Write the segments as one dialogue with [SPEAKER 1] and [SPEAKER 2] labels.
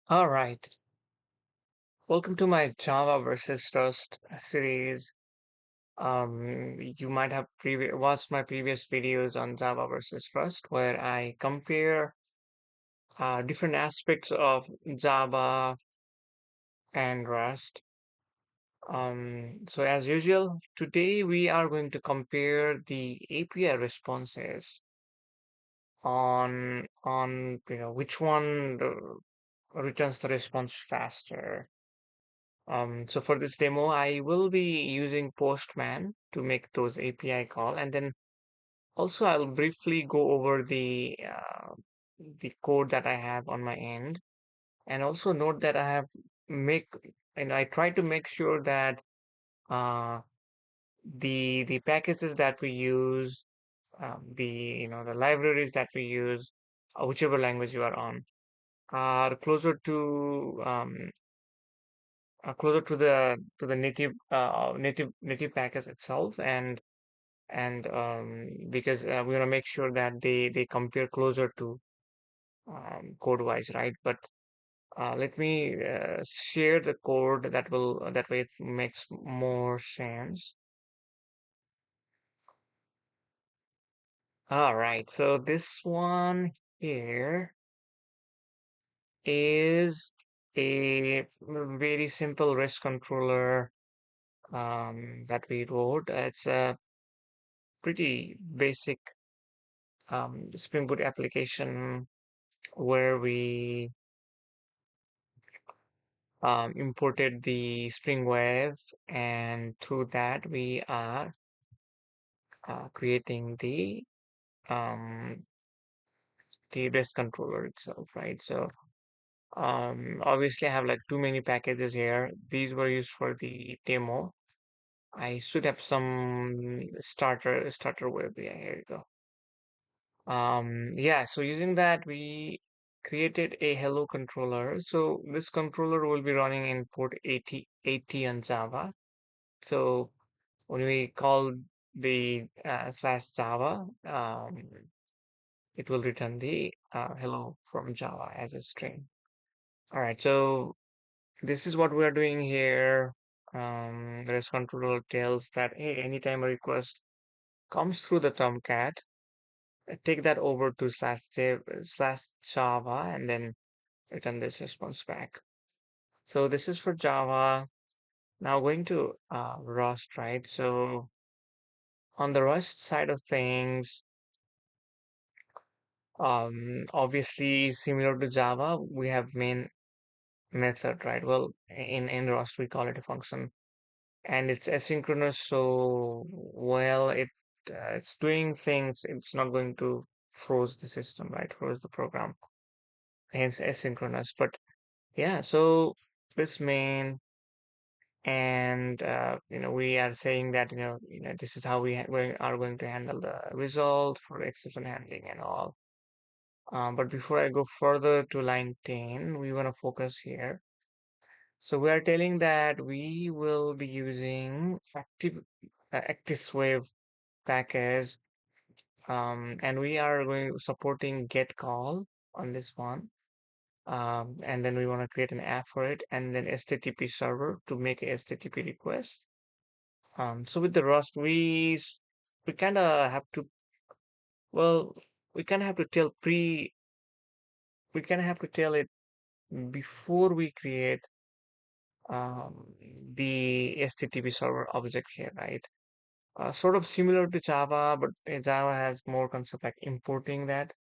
[SPEAKER 1] All right. Welcome to my Java versus Rust series. You might have watched my previous videos on Java versus Rust, where I compare different aspects of Java and Rust. So as usual, today we are going to compare the API responses on which one returns the response faster. So for this demo, I will be using Postman to make those API call, and then also I'll briefly go over the code that I have on my end, and also note that I have make and I try to make sure that uh, the packages that we use, the libraries that we use, whichever language you are on, are closer to the native package itself, and because we want to make sure that they compare closer to code wise, right? But let me share the code that way it makes more sense. All right, so this one here is a very simple REST controller that we wrote. It's a pretty basic Spring Boot application where we imported the Spring Wave, and through that we are creating um, the REST controller itself, right? So obviously I have like too many packages here. These were used for the demo. I should have some starter web. Yeah, here you go. Yeah, so using that, we created a hello controller. So this controller will be running in port 8080 on Java. So when we call the slash Java, it will return the hello from Java as a string. All right, so this is what we are doing here. The REST controller tells that, hey, anytime a request comes through the Tomcat, take that over to slash Java and then return this response back. So this is for Java. Now going to Rust, right? So on the Rust side of things, obviously similar to Java, we have main method, right? Well, in Rust we call it a function, and it's asynchronous. So well, it's doing things. It's not going to froze the system, right? Froze the program. Hence asynchronous. But yeah, so this main and we are saying that this is how we are going to handle the result for exception handling and all. But before I go further to line 10, we want to focus here. So we are telling that we will be using ActiveWave package, and we are going supporting get call on this one. And then we want to create an app for it, and then HTTP server to make a HTTP request. So with the Rust, we kind of have to, well, we kind of have to we kind of have to tell it before we create um, the HTTP server object here, right? Sort of similar to Java, but Java has more concept like importing that,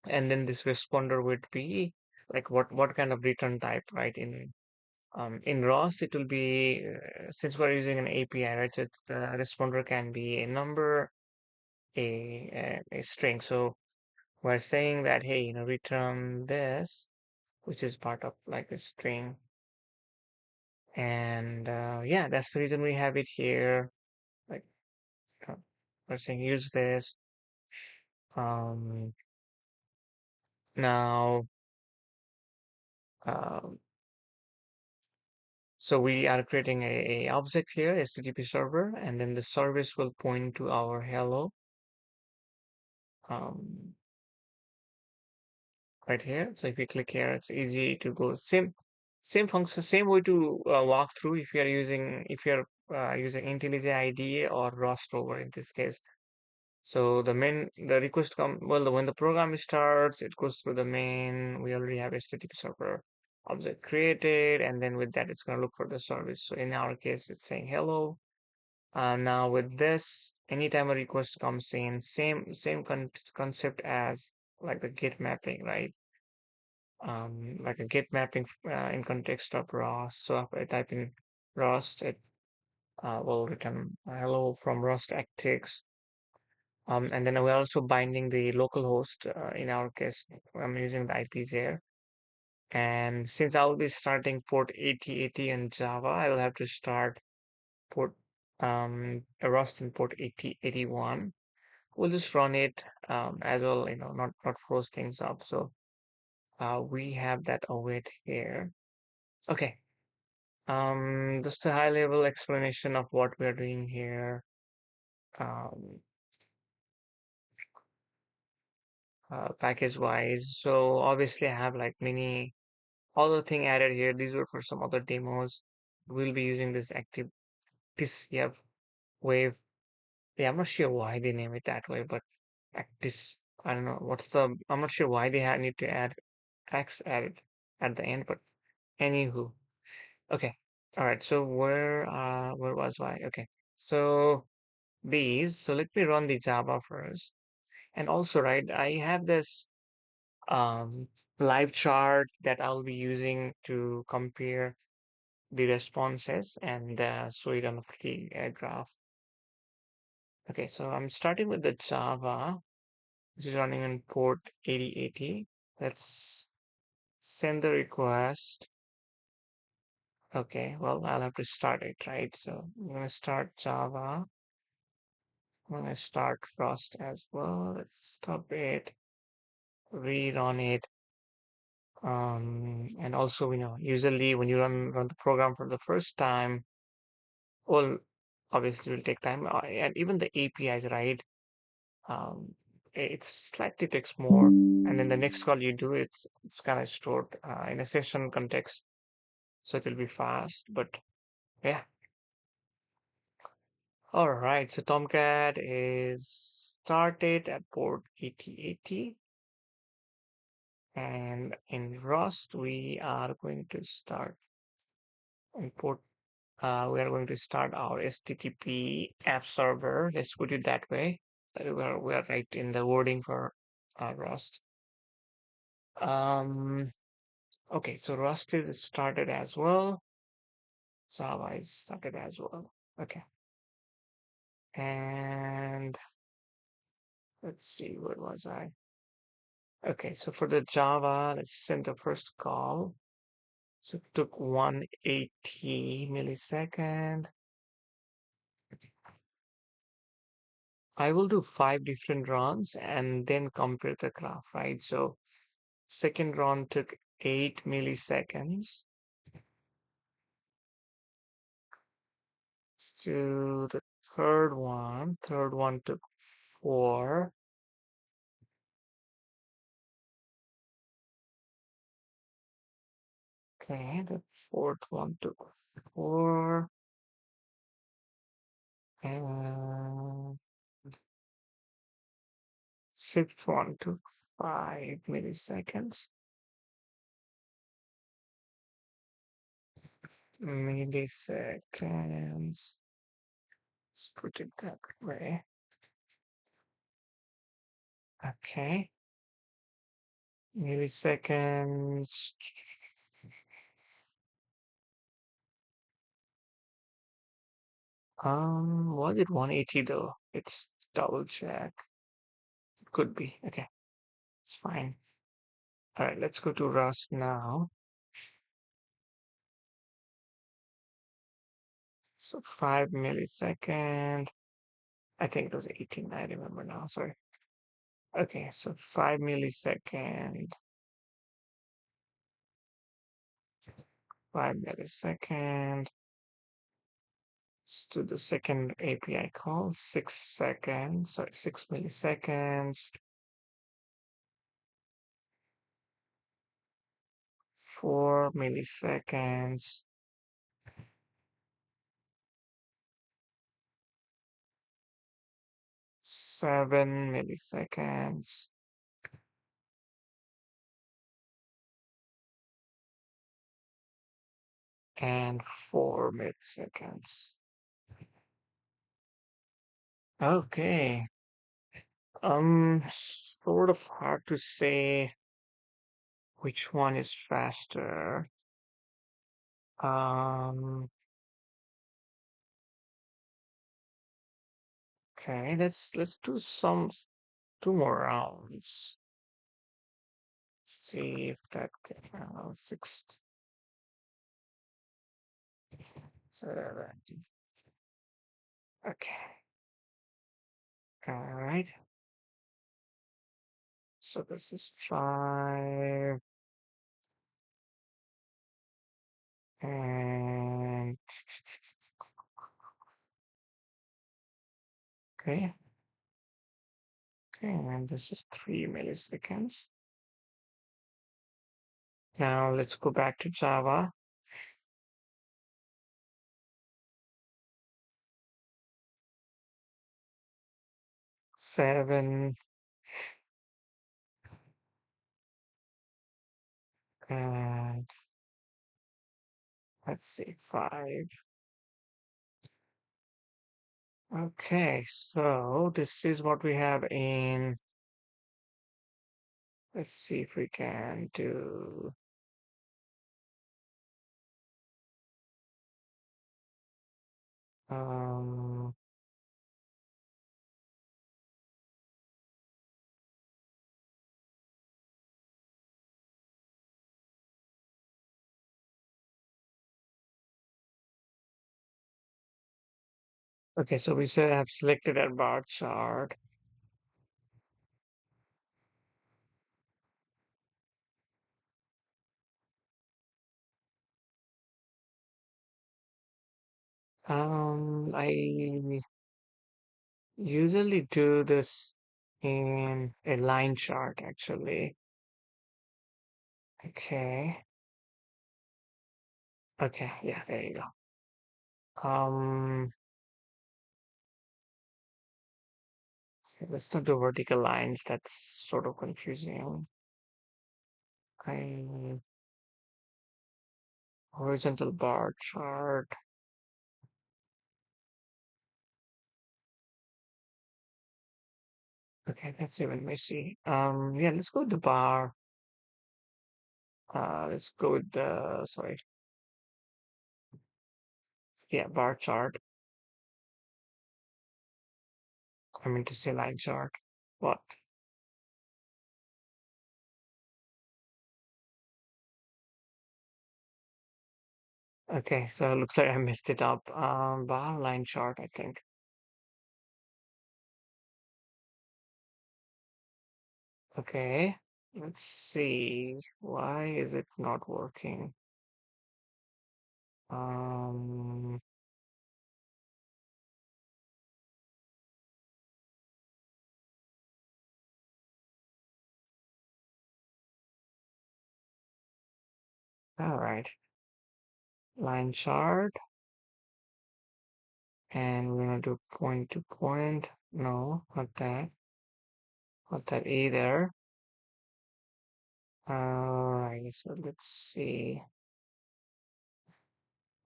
[SPEAKER 1] and then this responder would be like what kind of return type, right? In Rust, it will be since we're using an API, right? So the responder can be a number, a string. So we're saying that, hey, return this, which is part of like a string. And yeah, that's the reason we have it here. Like uh, we're saying use this. Um, now, um, so we are creating a object here, HTTP server, and then the service will point to our hello. Um, right here. So if you click here, it's easy to go. Same function, same way to walk through if you're using IntelliJ IDE or Rust over in this case. So the request when the program starts, it goes through the main. We already have HTTP server object created, and then with that, it's going to look for the service. So in our case, it's saying hello. Now with this, anytime a request comes in, same concept as like the get mapping, right? Like a get mapping in context of Rust. So if I type in Rust, it will return hello from Rust Actix. And then we're also binding the local host. In our case, I'm using the IPs here. And since I'll be starting port 8080 in Java, I will have to start port Rust in port 8081. We'll just run it as well, not froze things up. So we have that await here. Okay. Just a high level explanation of what we're doing here. Um, Package wise. So obviously I have like many other thing added here. These were for some other demos. We'll be using this yeah, wave. Yeah, I'm not sure why they name it that way, but this, I don't know I'm not sure why they need to add X added at the end, but anywho. Okay. All right. So where was I? Okay. So so let me run the Java first. And also, right, I have this um live chart that I'll be using to compare the responses and show it on a pretty graph. Okay, so I'm starting with the Java, which is running on port 8080. Let's send the request. Okay, well, I'll have to start it, right? So I'm going to start Java. I'm going to start Rust as well. Let's stop it, rerun it. And also, usually when you run the program for the first time, well, obviously will take time. And even the APIs, right? Um, it slightly takes more. And then the next call you do, it's kind of stored in a session context, so it will be fast. But yeah, all right. So Tomcat is started at port 8080, and in Rust we are going to start in port. We are going to start our HTTP app server. Let's put it that way. We are right in the wording for Rust. Um, okay, so Rust is started as well. Java is started as well. Okay, and let's see, where was I? Okay, so for the Java, let's send the first call. So it took 180 millisecond. I will do 5 different runs and then compare the graph, right? So second run took 8 milliseconds to the third one. Third one took 4. Okay, the fourth one took 4. And fifth one took 5 milliseconds. Milliseconds. Let's put it that way. Okay. Milliseconds. Was it 180 though? It's double check. Could be. Okay, it's fine. All right, let's go to Rust now. So 5 millisecond. I think it was 18. I remember now. Sorry. Okay, so 5 millisecond. 5 millisecond. Let's do the second API call. 6 seconds. Sorry, 6 milliseconds. 4 milliseconds, 7 milliseconds, and 4 milliseconds. Okay. Sort of hard to say which one is faster. Um, okay, let's do some two more rounds. See if that six, 7. Okay. All right. So this is 5 and okay. Okay, and this is 3 milliseconds. Now let's go back to Java. 7 and let's see, 5. Okay, so this is what we have in. Let's see if we can do. Um, okay, so we said I've selected a bar chart. I usually do this in a line chart actually. Okay. Okay, yeah, there you go. Okay, let's not do vertical lines. That's sort of confusing. I horizontal bar chart. Okay, that's even messy. Yeah, let's go with the bar. Let's go with the sorry. Yeah, bar chart. I mean to say line chart. What? Okay, so it looks like I messed it up. Bar line chart, I think. Okay, let's see. Why is it not working? Um, all right. Line chart, and we're gonna do point to point. No, not that. Not that either. All right, so let's see.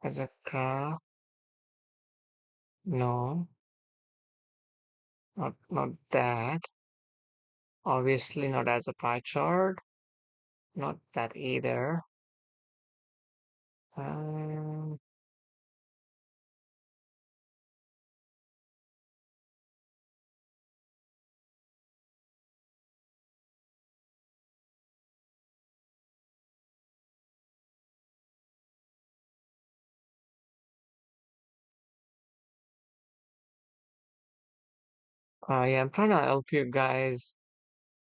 [SPEAKER 1] As a graph, no, not that. Obviously not as a pie chart. Not that either. Um, yeah, I'm trying to help you guys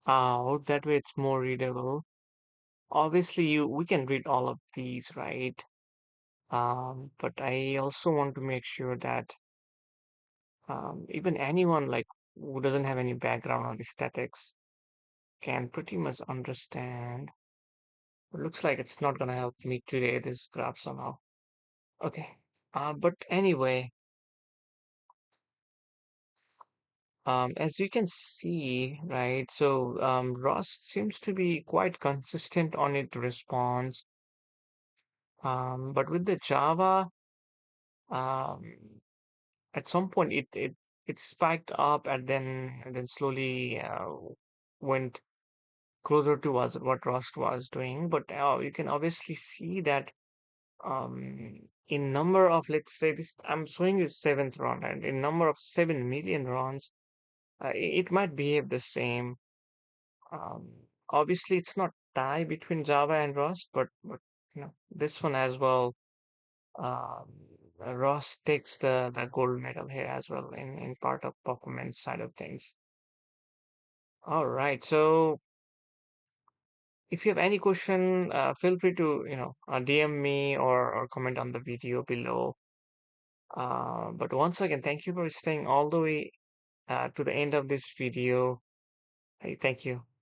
[SPEAKER 1] out. That way it's more readable. Obviously, we can read all of these, right? But I also want to make sure that even anyone like who doesn't have any background on aesthetics can pretty much understand It looks like it's not gonna help me today, this graph somehow. Okay. But anyway, as you can see, right, so Rust seems to be quite consistent on its response. But with the Java, um, at some point it spiked up and then slowly went closer to what Rust was doing. But you can obviously see that in number of, let's say this, I'm showing you seventh round, and in number of 7 million rounds, it might behave the same. Obviously, it's not tie between Java and Rust, but this one as well. Um, Rust takes the gold medal here as well in part of performance side of things. All right, so if you have any question, feel free to DM me or comment on the video below. But once again, thank you for staying all the way to the end of this video. Hey, thank you.